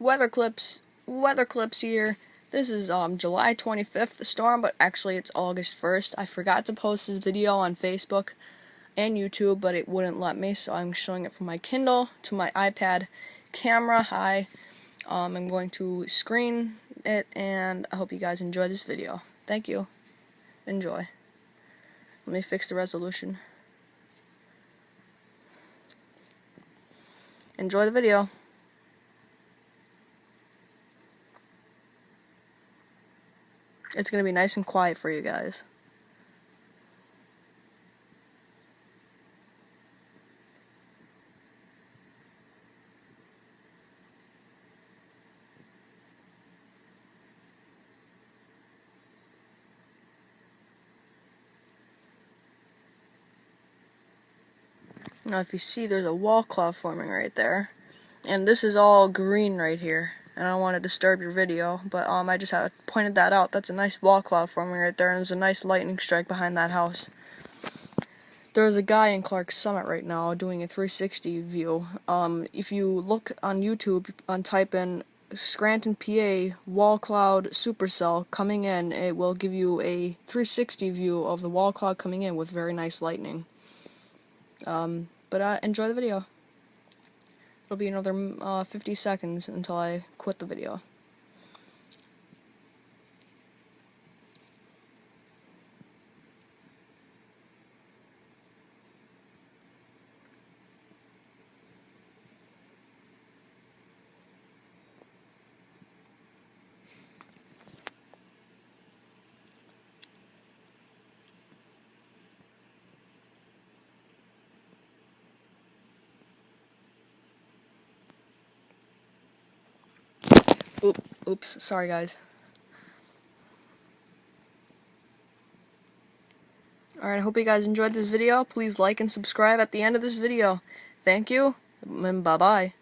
weather clips here. This is July 25th, the storm, but actually it's August 1st. I forgot to post this video on Facebook and YouTube, but it wouldn't let me, so I'm showing it from my Kindle to my iPad camera. I'm going to screen it, and I hope you guys enjoy this video. Thank you. Enjoy. Let me fix the resolution. Enjoy the video. It's going to be nice and quiet for you guys. Now if you see, there's a wall cloud forming right there. And this is all green right here. And I don't want to disturb your video, but I just pointed that out. That's a nice wall cloud forming right there, and there's a nice lightning strike behind that house. There's a guy in Clark's Summit right now doing a 360 view. If you look on YouTube and type in Scranton, PA, wall cloud supercell coming in, it will give you a 360 view of the wall cloud coming in with very nice lightning. But enjoy the video. It'll be another 50 seconds until I quit the video. Oops, sorry guys. Alright, I hope you guys enjoyed this video. Please like and subscribe at the end of this video. Thank you, and bye-bye.